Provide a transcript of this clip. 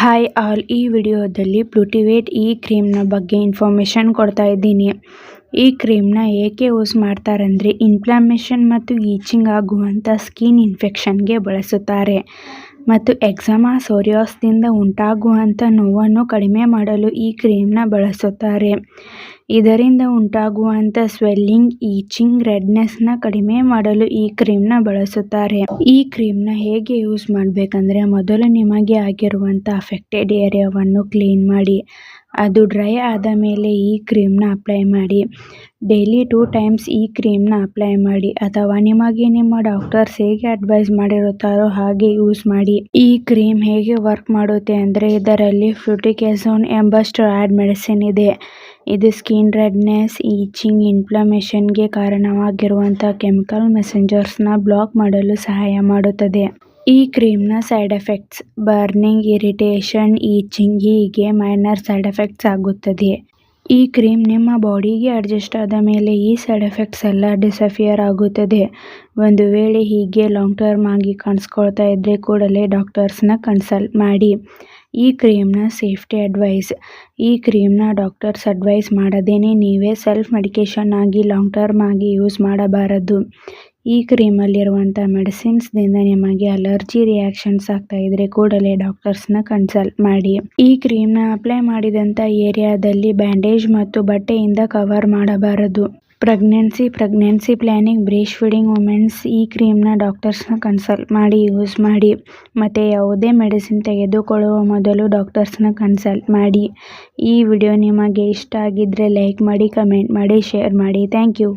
Hi all, ಈ ವಿಡಿಯೋದಲ್ಲಿ ಬ್ಯೂಟಿವೇಟ್ ಈ ಕ್ರೀಮ್ನ ಬಗ್ಗೆ ಇನ್ಫಾರ್ಮೇಷನ್ ಕೊಡ್ತಾ ಇದ್ದೀನಿ. ಈ ಕ್ರೀಮ್ನ ಏಕೆ ಯೂಸ್ ಮಾಡ್ತಾರಂದರೆ ಇನ್ಫ್ಲಮೇಷನ್ ಮತ್ತು ಈಚಿಂಗ್ ಆಗುವಂಥ ಸ್ಕಿನ್ ಇನ್ಫೆಕ್ಷನ್ಗೆ ಬಳಸುತ್ತಾರೆ ಮತ್ತು ಎಕ್ಸಮಾ ಸೋರಿಯಾಸಿಸ್ನಿಂದ ಉಂಟಾಗುವಂಥ ನೋವನ್ನು ಕಡಿಮೆ ಮಾಡಲು ಈ ಕ್ರೀಮ್ನ ಬಳಸುತ್ತಾರೆ. ಇದರಿಂದ ಉಂಟಾಗುವಂಥ ಸ್ವೆಲ್ಲಿಂಗ್, ಈಚಿಂಗ್, ರೆಡ್ನೆಸ್ನ ಕಡಿಮೆ ಮಾಡಲು ಈ ಕ್ರೀಮ್ನ ಬಳಸುತ್ತಾರೆ. ಈ ಕ್ರೀಮ್ನ ಹೇಗೆ ಯೂಸ್ ಮಾಡಬೇಕಂದ್ರೆ, ಮೊದಲು ನಿಮಗೆ ಆಗಿರುವಂಥ ಅಫೆಕ್ಟೆಡ್ ಏರಿಯಾವನ್ನು ಕ್ಲೀನ್ ಮಾಡಿ, ಅದು ಡ್ರೈ ಆದ ಮೇಲೆ ಈ ಕ್ರೀಮ್ನ ಅಪ್ಲೈ ಮಾಡಿ. ಡೈಲಿ 2 ಟೈಮ್ಸ್ ಈ ಕ್ರೀಮ್ನ ಅಪ್ಲೈ ಮಾಡಿ, ಅಥವಾ ನಿಮಗೆ ನಿಮ್ಮ ಡಾಕ್ಟರ್ಸ್ ಹೇಗೆ ಅಡ್ವೈಸ್ ಮಾಡಿರುತ್ತಾರೋ ಹಾಗೆ ಯೂಸ್ ಮಾಡಿ. ಈ ಕ್ರೀಮ್ ಹೇಗೆ ವರ್ಕ್ ಮಾಡುತ್ತೆ ಅಂದರೆ, ಇದರಲ್ಲಿ ಫ್ಲೂಟಿಕೇಸೋನ್ ಎಂಬ ಸ್ಟೆರಾಯ್ಡ್ ಮೆಡಿಸಿನ್ ಇದೆ. ಇದು ಸ್ಕಿನ್ ರೆಡ್ನೆಸ್, ಈಚಿಂಗ್, ಇನ್ಫ್ಲಮೇಷನ್ಗೆ ಕಾರಣವಾಗಿರುವಂಥ ಕೆಮಿಕಲ್ ಮೆಸೆಂಜರ್ಸ್ನ ಬ್ಲಾಕ್ ಮಾಡಲು ಸಹಾಯ ಮಾಡುತ್ತದೆ. ಈ ಕ್ರೀಮ್ನ side effects burning, irritation, itching ಹೀಗೆ ಮೈನರ್ ಸೈಡ್ ಎಫೆಕ್ಟ್ಸ್ ಆಗುತ್ತದೆ. ಈ ಕ್ರೀಮ್ ನಿಮ್ಮ ಬಾಡಿಗೆ ಅಡ್ಜಸ್ಟ್ ಆದ ಮೇಲೆ ಈ ಸೈಡ್ ಎಫೆಕ್ಟ್ಸ್ ಎಲ್ಲ ಡಿಸಪಿಯರ್ ಆಗುತ್ತದೆ. ಒಂದು ವೇಳೆ ಹೀಗೆ ಲಾಂಗ್ ಟರ್ಮ್ ಆಗಿ ಕಾಣಿಸ್ಕೊಳ್ತಾ ಇದ್ದರೆ ಕೂಡಲೇ ಡಾಕ್ಟರ್ಸ್ನ ಕನ್ಸಲ್ಟ್ ಮಾಡಿ. ಈ ಕ್ರೀಮ್ನ ಸೇಫ್ಟಿ ಅಡ್ವೈಸ್: ಈ ಕ್ರೀಮ್ನ ಡಾಕ್ಟರ್ಸ್ ಅಡ್ವೈಸ್ ಮಾಡದೇನೆ ನೀವೇ ಸೆಲ್ಫ್ ಮೆಡಿಕೇಷನ್ ಆಗಿ ಲಾಂಗ್ ಟರ್ಮ್ ಆಗಿ ಯೂಸ್ ಮಾಡಬಾರದು. ಈ ಕ್ರೀಮಲ್ಲಿರುವಂಥ ಮೆಡಿಸಿನ್ಸ್ನಿಂದ ನಿಮಗೆ ಅಲರ್ಜಿ ರಿಯಾಕ್ಷನ್ಸ್ ಆಗ್ತಾ ಇದ್ರೆ ಕೂಡಲೇ ಡಾಕ್ಟರ್ಸ್ನ ಕನ್ಸಲ್ಟ್ ಮಾಡಿ. ಈ ಕ್ರೀಮ್ನ ಅಪ್ಲೈ ಮಾಡಿದಂಥ ಏರಿಯಾದಲ್ಲಿ ಬ್ಯಾಂಡೇಜ್ ಮತ್ತು ಬಟ್ಟೆಯಿಂದ ಕವರ್ ಮಾಡಬಾರದು. ಪ್ರೆಗ್ನೆನ್ಸಿ ಪ್ಲಾನಿಂಗ್, ಬ್ರೇಸ್ಟ್ ಫೀಡಿಂಗ್ ವುಮೆನ್ಸ್ ಈ ಕ್ರೀಮ್ನ ಡಾಕ್ಟರ್ಸ್ನ ಕನ್ಸಲ್ಟ್ ಮಾಡಿ ಯೂಸ್ ಮಾಡಿ. ಮತ್ತು ಯಾವುದೇ ಮೆಡಿಸಿನ್ ತೆಗೆದುಕೊಳ್ಳುವ ಮೊದಲು ಡಾಕ್ಟರ್ಸ್ನ ಕನ್ಸಲ್ಟ್ ಮಾಡಿ. ಈ ವಿಡಿಯೋ ನಿಮಗೆ ಇಷ್ಟ ಆಗಿದ್ರೆ ಲೈಕ್ ಮಾಡಿ, ಕಮೆಂಟ್ ಮಾಡಿ, ಶೇರ್ ಮಾಡಿ. Thank you.